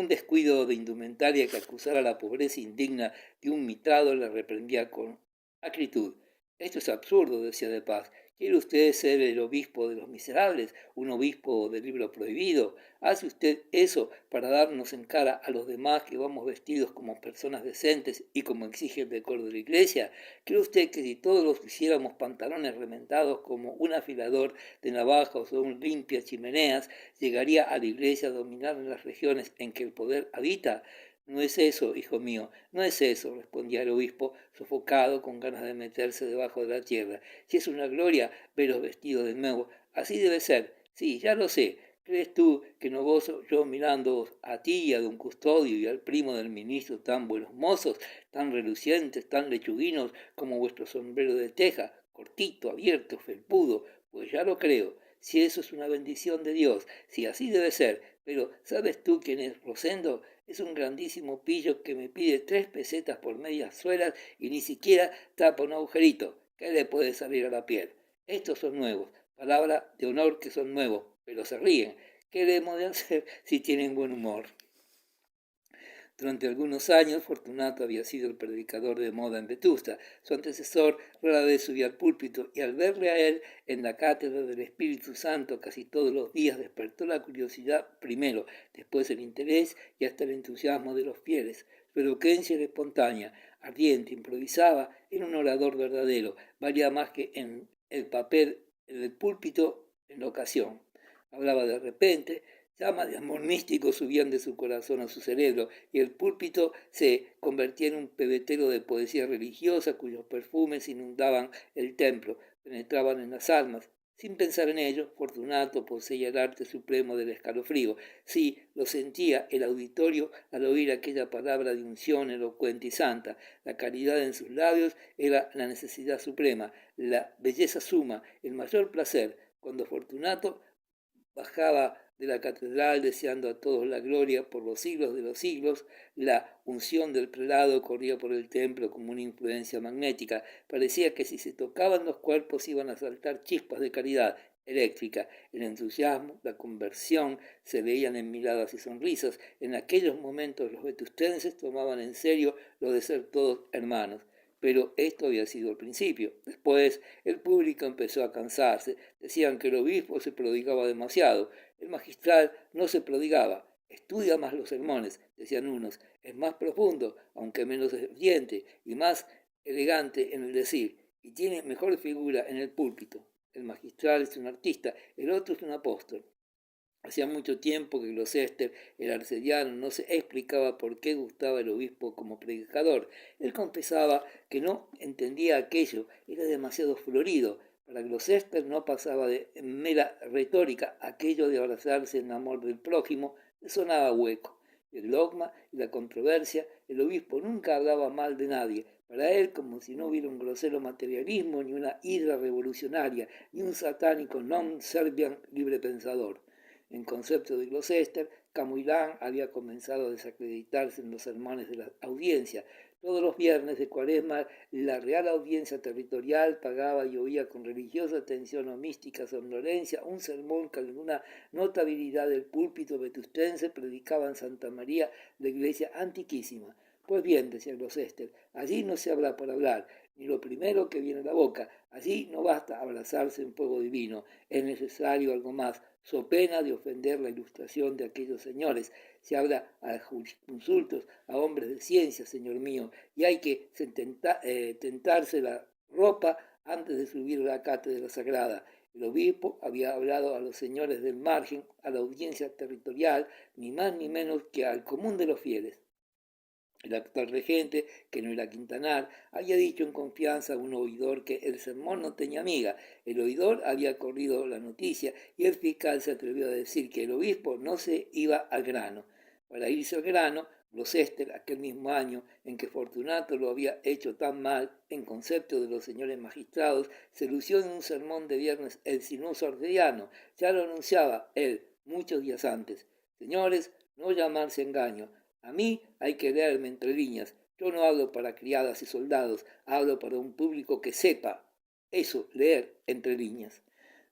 descuido de indumentaria que acusara la pobreza indigna de un mitrado, le reprendía con acritud. Esto es absurdo, decía de Paz. ¿Quiere usted ser el obispo de los miserables, un obispo del libro prohibido? ¿Hace usted eso para darnos en cara a los demás que vamos vestidos como personas decentes y como exige el decoro de la iglesia? ¿Cree usted que si todos hiciéramos pantalones rementados como un afilador de navajas o un limpias chimeneas, llegaría a la iglesia a dominar en las regiones en que el poder habita? No es eso, hijo mío, no es eso, respondía el obispo, sofocado con ganas de meterse debajo de la tierra. Si es una gloria veros vestidos de nuevo, así debe ser. Sí, ya lo sé. ¿Crees tú que no gozo yo mirándoos a ti y a don Custodio y al primo del ministro tan buenos mozos, tan relucientes, tan lechuguinos como vuestro sombrero de teja, cortito, abierto, felpudo? Pues ya lo creo. Si eso es una bendición de Dios, si así debe ser. Pero ¿sabes tú quién es Rosendo? Es un grandísimo pillo que me pide 3 pesetas por medias suelas y ni siquiera tapa un agujerito. ¿Qué le puede salir a la piel? Estos son nuevos, palabra de honor que son nuevos, pero se ríen. ¿Qué le hemos de hacer si tienen buen humor? Durante algunos años, Fortunato había sido el predicador de moda en Vetusta. Su antecesor rara vez subía al púlpito y al verle a él en la cátedra del Espíritu Santo casi todos los días despertó la curiosidad primero, después el interés y hasta el entusiasmo de los fieles. Su elocuencia era espontánea, ardiente, improvisaba, era un orador verdadero, valía más que en el papel en el púlpito en la ocasión. Hablaba de repente, llamas de amor místico subían de su corazón a su cerebro y el púlpito se convertía en un pebetero de poesía religiosa cuyos perfumes inundaban el templo, penetraban en las almas Sin pensar en ello, Fortunato poseía el arte supremo del escalofrío. Sí, lo sentía el auditorio al oír aquella palabra de unción elocuente y santa. La caridad en sus labios era la necesidad suprema, la belleza suma, el mayor placer. Cuando Fortunato bajaba de la catedral deseando a todos la gloria por los siglos de los siglos, la unción del prelado corría por el templo como una influencia magnética. Parecía que si se tocaban los cuerpos iban a saltar chispas de caridad eléctrica. El entusiasmo, la conversión se veían en miradas y sonrisas. En aquellos momentos los vetustenses tomaban en serio lo de ser todos hermanos. Pero esto había sido el principio. Después el público empezó a cansarse. Decían que el obispo se prodigaba demasiado. El magistral no se prodigaba. Estudia más los sermones, decían unos. Es más profundo, aunque menos evidente, y más elegante en el decir. Y tiene mejor figura en el púlpito. El magistral es un artista, el otro es un apóstol. Hacía mucho tiempo que Gloucester, el arcediano, no se explicaba por qué gustaba el obispo como predicador. Él confesaba que no entendía aquello, era demasiado florido. Para Gloucester no pasaba de mera retórica, aquello de abrazarse en amor del prójimo le sonaba hueco. El dogma y la controversia, el obispo nunca hablaba mal de nadie. Para él, como si no hubiera un grosero materialismo, ni una hidra revolucionaria, ni un satánico non-serbian librepensador. En concepto de Gloucester, Camoirán había comenzado a desacreditarse en los sermones de la audiencia. Todos los viernes de Cuaresma, la Real Audiencia Territorial pagaba y oía con religiosa atención o mística somnolencia un sermón que alguna notabilidad del púlpito vetustense predicaba en Santa María, la iglesia antiquísima. Pues bien, decía Gloucester, allí no se habla por hablar, ni lo primero que viene a la boca. Allí no basta abrazarse en fuego divino, es necesario algo más, so pena de ofender la ilustración de aquellos señores. Se habla a jurisconsultos, a hombres de ciencia, señor mío, y hay que tentarse la ropa antes de subir a la cátedra sagrada. El obispo había hablado a los señores del margen, a la audiencia territorial, ni más ni menos que al común de los fieles. El actual regente, que no era Quintanar, había dicho en confianza a un oidor que el sermón no tenía amiga. El oidor había corrido la noticia y el fiscal se atrevió a decir que el obispo no se iba al grano. Para irse al grano, Gloucester, aquel mismo año en que Fortunato lo había hecho tan mal en concepto de los señores magistrados, se lució en un sermón de viernes el sinuoso arcediano. Ya lo anunciaba él muchos días antes. Señores, no llamarse engaño. A mí hay que leerme entre líneas. Yo no hablo para criadas y soldados, hablo para un público que sepa eso, leer entre líneas.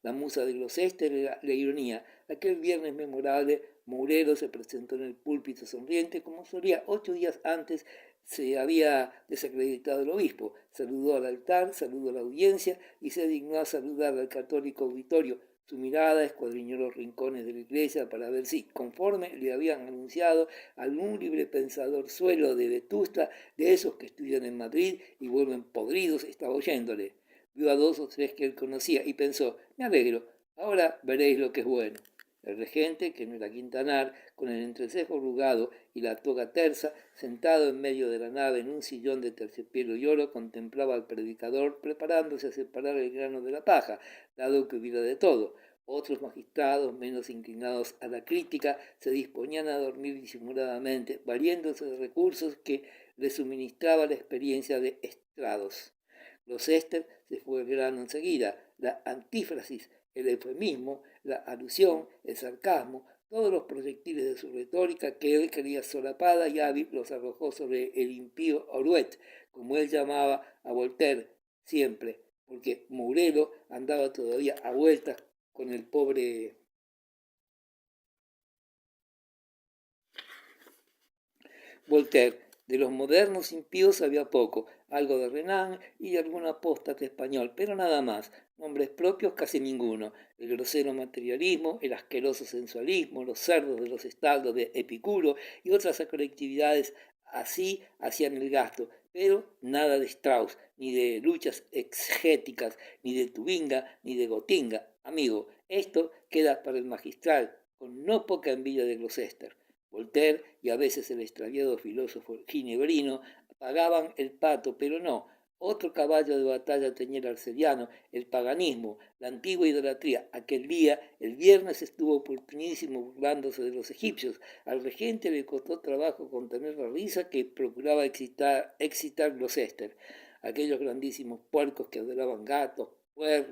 La musa de Gloucester era la ironía. Aquel viernes memorable, Mourelo se presentó en el púlpito sonriente, como solía 8 días antes se había desacreditado el obispo. Saludó al altar, saludó a la audiencia y se dignó a saludar al católico auditorio. Su mirada escuadriñó los rincones de la iglesia para ver si, conforme le habían anunciado, algún libre pensador suelo de Vetusta, de esos que estudian en Madrid y vuelven podridos, estaba oyéndole. Vio a 2 o 3 que él conocía y pensó, me alegro, ahora veréis lo que es bueno. El regente, que no era Quintanar, con el entrecejo arrugado y la toga tersa, sentado en medio de la nave en un sillón de terciopelo y oro, contemplaba al predicador preparándose a separar el grano de la paja, dado que hubiera de todo. Otros magistrados, menos inclinados a la crítica, se disponían a dormir disimuladamente, valiéndose de recursos que les suministraba la experiencia de estrados. Gloucester se fue al grano enseguida. La antífrasis, el eufemismo, la alusión, el sarcasmo, todos los proyectiles de su retórica que él creía solapada y hábil los arrojó sobre el impío Oruet, como él llamaba a Voltaire siempre, porque Mourelo andaba todavía a vueltas con el pobre Voltaire. De los modernos impíos había poco, algo de Renan y de algún apóstate español, pero nada más, nombres propios casi ninguno. El grosero materialismo, el asqueroso sensualismo, los cerdos de los establos de Epicuro y otras colectividades así hacían el gasto, pero nada de Strauss, ni de luchas exegéticas, ni de Tubinga, ni de Gotinga. Amigo, esto queda para el magistral, con no poca envidia de Gloucester. Voltaire y a veces el extraviado filósofo ginebrino pagaban el pato, pero no. Otro caballo de batalla tenía el arcediano, el paganismo, la antigua idolatría. Aquel día, el viernes, estuvo oportunísimo burlándose de los egipcios. Al regente le costó trabajo contener la risa que procuraba excitar Gloucester. Aquellos grandísimos puercos que adoraban gatos,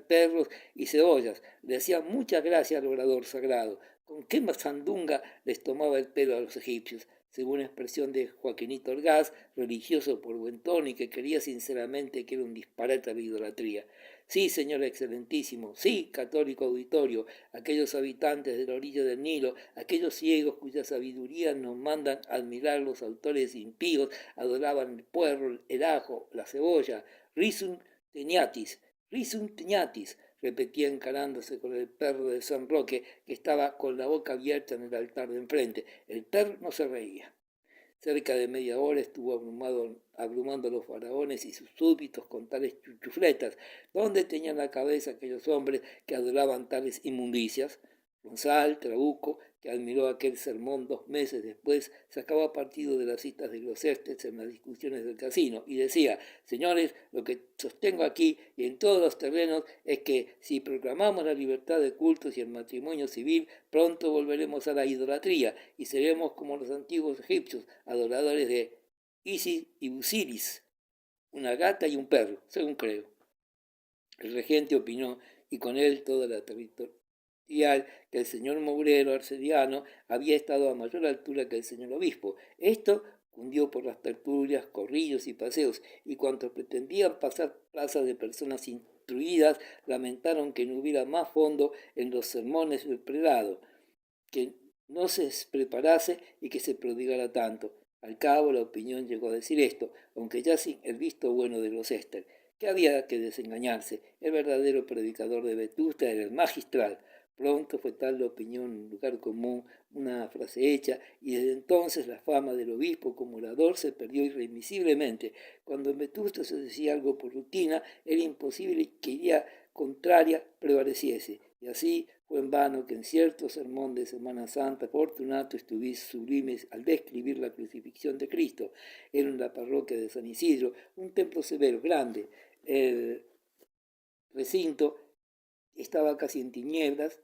perros y cebollas. Le hacían mucha gracia al orador sagrado. Con qué sandunga les tomaba el pelo a los egipcios, según expresión de Joaquinito Orgaz, religioso por buen tono y que quería sinceramente que era un disparate la idolatría. Sí, señor excelentísimo, sí, católico auditorio, aquellos habitantes de la orilla del Nilo, aquellos ciegos cuya sabiduría nos mandan admirar los autores impíos, adoraban el puerro, el ajo, la cebolla, risum teniatis, repetía encarándose con el perro de San Roque, que estaba con la boca abierta en el altar de enfrente. El perro no se reía. Cerca de media hora estuvo abrumando a los faraones y sus súbditos con tales chuchufletas. ¿Dónde tenían la cabeza aquellos hombres que adoraban tales inmundicias? Gonzalo Trabuco, que admiró aquel sermón 2 meses después, sacaba partido de las citas de Gloucester en las discusiones del casino y decía: señores, lo que sostengo aquí y en todos los terrenos es que si proclamamos la libertad de cultos y el matrimonio civil, pronto volveremos a la idolatría y seremos como los antiguos egipcios, adoradores de Isis y Busiris, una gata y un perro, según creo. El regente opinó, y con él toda la territorial, que el señor Mourero arcediano había estado a mayor altura que el señor obispo. Esto cundió por las tertulias, corrillos y paseos, y cuantos pretendían pasar plazas de personas instruidas lamentaron que no hubiera más fondo en los sermones del prelado, que no se preparase y que se prodigara tanto. Al cabo la opinión llegó a decir esto, aunque ya sin el visto bueno de Gloucester, que había que desengañarse. El verdadero predicador de Vetusta era el magistral. Pronto fue tal la opinión un lugar común, una frase hecha, y desde entonces la fama del obispo como orador se perdió irremisiblemente. Cuando en Vetusta se decía algo por rutina, era imposible que idea contraria prevaleciese, y así fue en vano que en cierto sermón de Semana Santa Fortunato estuviese sublime al describir la crucifixión de Cristo. Era en la parroquia de San Isidro, un templo severo, grande. El recinto estaba casi en tinieblas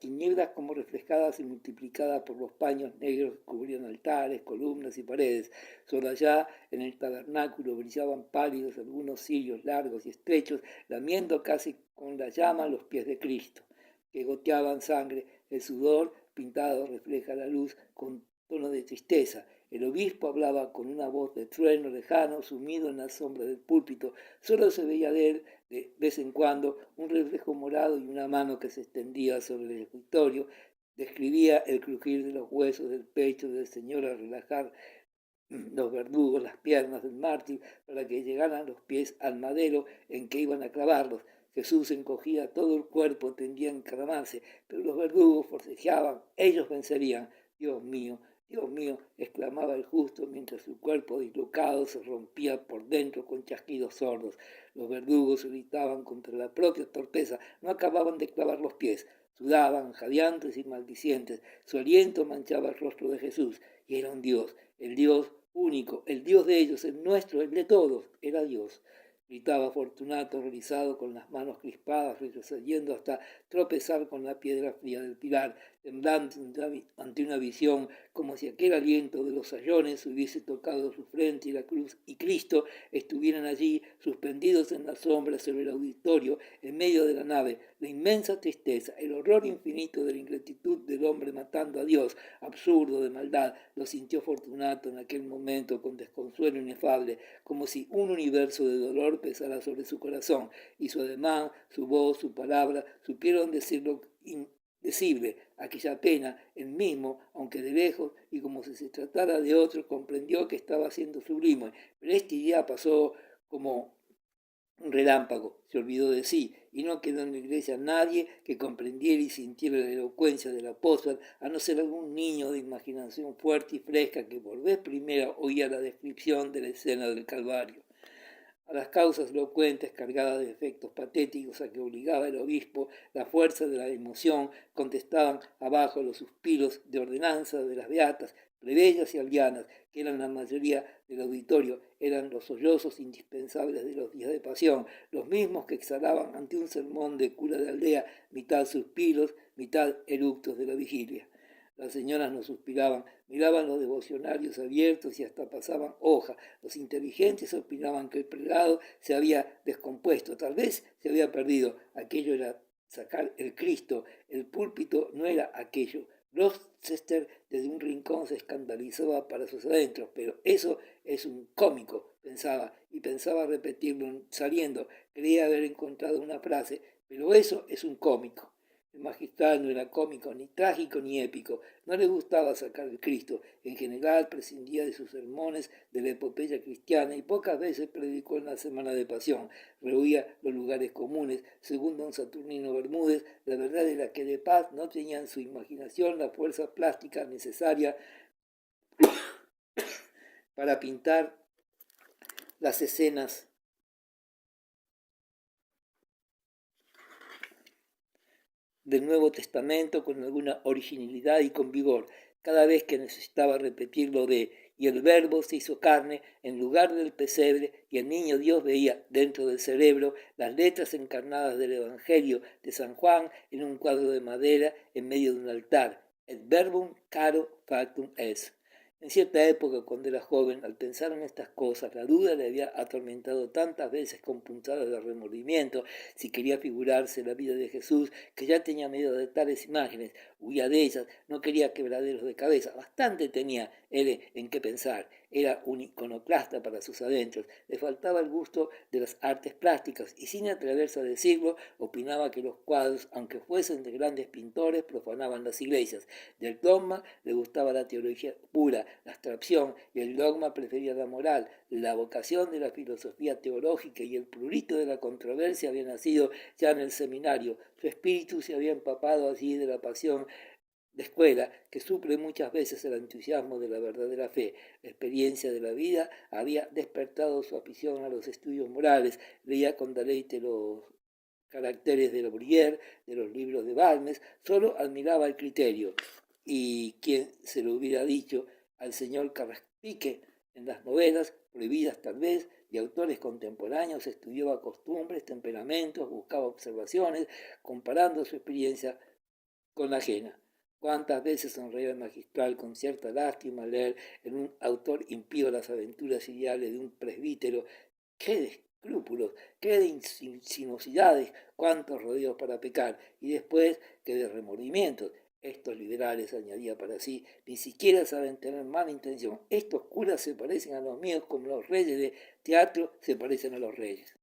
como reflejadas y multiplicadas por los paños negros que cubrían altares, columnas y paredes. Solo allá, en el tabernáculo, brillaban pálidos algunos cirios largos y estrechos, lamiendo casi con la llama los pies de Cristo, que goteaban sangre. El sudor pintado refleja la luz con tono de tristeza. El obispo hablaba con una voz de trueno lejano, sumido en la sombra del púlpito. Solo se veía de él, de vez en cuando, un reflejo morado y una mano que se extendía sobre el escritorio. Describía el crujir de los huesos del pecho del Señor al relajar los verdugos las piernas del mártir para que llegaran los pies al madero en que iban a clavarlos. Jesús encogía todo el cuerpo, tendía a encaramarse, pero los verdugos forcejeaban, ellos vencerían. Dios mío, exclamaba el justo mientras su cuerpo dislocado se rompía por dentro con chasquidos sordos. Los verdugos gritaban contra la propia torpeza, no acababan de clavar los pies. Sudaban, jadeantes y maldicientes. Su aliento manchaba el rostro de Jesús, y era un Dios, el Dios único, el Dios de ellos, el nuestro, el de todos, era Dios. Gritaba Fortunato, realizado con las manos crispadas, retrocediendo hasta tropezar con la piedra fría del pilar, temblando ante una visión, como si aquel aliento de los sayones hubiese tocado su frente y la cruz y Cristo estuvieran allí, suspendidos en la sombra sobre el auditorio, en medio de la nave. La inmensa tristeza, el horror infinito de la ingratitud del hombre matando a Dios, absurdo de maldad, lo sintió Fortunato en aquel momento con desconsuelo inefable, como si un universo de dolor pesara sobre su corazón, y su ademán, su voz, su palabra, supieron decirlo indecible. Aquella pena, él mismo, aunque de lejos, y como si se tratara de otro, comprendió que estaba siendo sublime, pero este día pasó como un relámpago, se olvidó de sí, y no quedó en la iglesia nadie que comprendiera y sintiera la elocuencia del apóstol, a no ser algún niño de imaginación fuerte y fresca que por vez primera oía la descripción de la escena del Calvario. A las causas elocuentes cargadas de efectos patéticos a que obligaba el obispo la fuerza de la emoción contestaban abajo los suspiros de ordenanza de las beatas, plebeyas y aldeanas, que eran la mayoría del auditorio, eran los sollozos indispensables de los días de pasión, los mismos que exhalaban ante un sermón de cura de aldea, mitad suspiros, mitad eructos de la vigilia. Las señoras no suspiraban, miraban los devocionarios abiertos y hasta pasaban hoja. Los inteligentes opinaban que el prelado se había descompuesto, tal vez se había perdido. Aquello era sacar el Cristo, el púlpito no era aquello. Gloucester desde un rincón se escandalizaba para sus adentros, pero eso es un cómico, pensaba, y pensaba repetirlo saliendo. Creía haber encontrado una frase, pero eso es un cómico. El magistral no era cómico, ni trágico, ni épico. No le gustaba sacar el Cristo. En general prescindía de sus sermones de la epopeya cristiana y pocas veces predicó en la Semana de Pasión. Rehuía los lugares comunes. Según don Saturnino Bermúdez, la verdad era que de paz no tenía en su imaginación la fuerza plástica necesaria para pintar las escenas del Nuevo Testamento con alguna originalidad y con vigor. Cada vez que necesitaba repetir lo de y el verbo se hizo carne en lugar del pesebre y el niño Dios veía dentro del cerebro las letras encarnadas del Evangelio de San Juan en un cuadro de madera en medio de un altar. Et verbum caro factum est. En cierta época, cuando era joven, al pensar en estas cosas, la duda le había atormentado tantas veces con punzadas de remordimiento, si quería figurarse la vida de Jesús, que ya tenía miedo de tales imágenes, huía de ellas, no quería quebraderos de cabeza. Bastante tenía él en qué pensar. Era un iconoclasta para sus adentros. Le faltaba el gusto de las artes plásticas y, sin atreverse a decirlo, opinaba que los cuadros, aunque fuesen de grandes pintores, profanaban las iglesias. Del dogma le gustaba la teología pura, la abstracción, y el dogma prefería la moral. La vocación de la filosofía teológica y el prurito de la controversia había nacido ya en el seminario. Su espíritu se había empapado allí de la pasión de escuela que suple muchas veces el entusiasmo de la verdadera fe. La experiencia de la vida había despertado su afición a los estudios morales. Leía con deleite los caracteres de la Bruyère, de los libros de Balmes, solo admiraba el criterio. Y quien se lo hubiera dicho al señor Carraspique en las novelas, prohibidas tal vez, de autores contemporáneos, estudiaba costumbres, temperamentos, buscaba observaciones, comparando su experiencia con la ajena. Cuántas veces sonreía el magistral con cierta lástima al leer en un autor impío las aventuras ideales de un presbítero. ¡Qué de escrúpulos! ¡Qué de insinuosidades! ¡Cuántos rodeos para pecar! Y después, ¡qué de remordimientos! Estos liberales, añadía para sí, ni siquiera saben tener mala intención. Estos curas se parecen a los míos como los reyes de teatro se parecen a los reyes.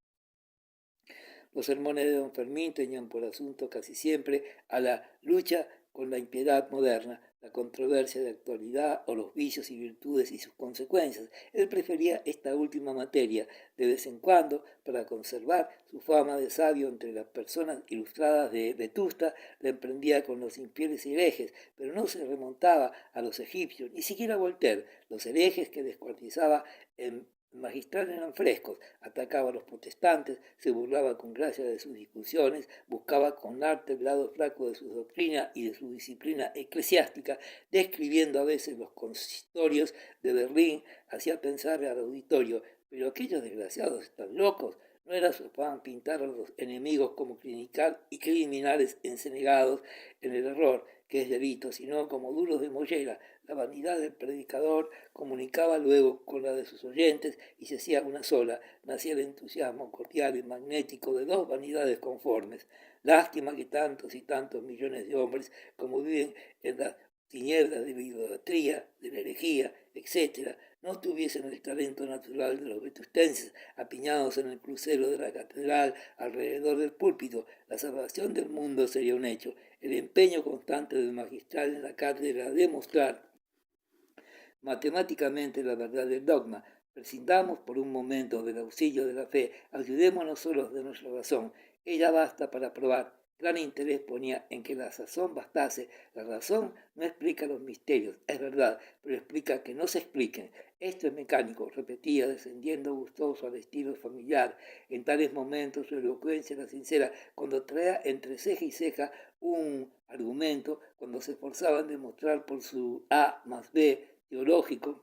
Los sermones de don Fermín tenían por asunto casi siempre a la lucha con la impiedad moderna, la controversia de actualidad o los vicios y virtudes y sus consecuencias. Él prefería esta última materia. De vez en cuando, para conservar su fama de sabio entre las personas ilustradas de Vetusta, la emprendía con los infieles herejes, pero no se remontaba a los egipcios, ni siquiera a Voltaire, los herejes que descuartizaba en magistral eran frescos, atacaba a los protestantes, se burlaba con gracia de sus discusiones, buscaba con arte el lado flaco de su doctrina y de su disciplina eclesiástica, describiendo a veces los consistorios de Berlín, hacía pensar al auditorio, pero aquellos desgraciados están locos. No era su afán pintar a los enemigos como criminales encenados en el error, que es delito, sino como duros de mollera. La vanidad del predicador comunicaba luego con la de sus oyentes y se hacía una sola. Nacía el entusiasmo cordial y magnético de dos vanidades conformes. Lástima que tantos y tantos millones de hombres, como viven en las tinieblas de la idolatría, de la herejía, etc., no tuviesen el talento natural de los vetustenses, apiñados en el crucero de la catedral alrededor del púlpito. La salvación del mundo sería un hecho. El empeño constante del magistral en la cátedra de demostrar matemáticamente la verdad del dogma. Prescindamos por un momento del auxilio de la fe, ayudémonos solos de nuestra razón. Ella basta para probar. Gran interés ponía en que la razón bastase. La razón no explica los misterios, es verdad, pero explica que no se expliquen. Esto es mecánico, repetía, descendiendo gustoso al estilo familiar. En tales momentos su elocuencia era sincera, cuando traía entre ceja y ceja un argumento, cuando se esforzaba en demostrar por su A más B teológico,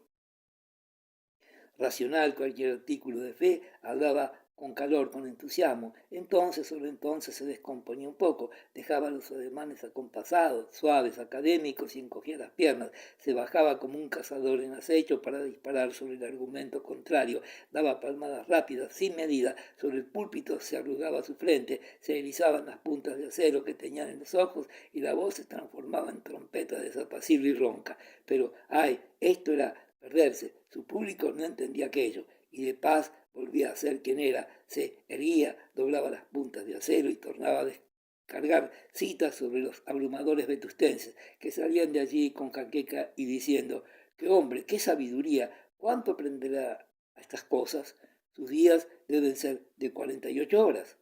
racional, cualquier artículo de fe, hablaba con calor, con entusiasmo. Entonces, solo entonces se descomponía un poco, dejaba los ademanes acompasados, suaves, académicos y encogía las piernas, se bajaba como un cazador en acecho para disparar sobre el argumento contrario, daba palmadas rápidas, sin medida, sobre el púlpito se arrugaba su frente, se erizaban las puntas de acero que tenían en los ojos y la voz se transformaba en trompeta desapacible y ronca. Pero, ay, esto era perderse, su público no entendía aquello, y de paz volvía a ser quien era, se erguía, doblaba las puntas de acero y tornaba a descargar citas sobre los abrumadores vetustenses, que salían de allí con jaqueca y diciendo, qué hombre, qué sabiduría, cuánto aprenderá a estas cosas, sus días deben ser de 48 horas.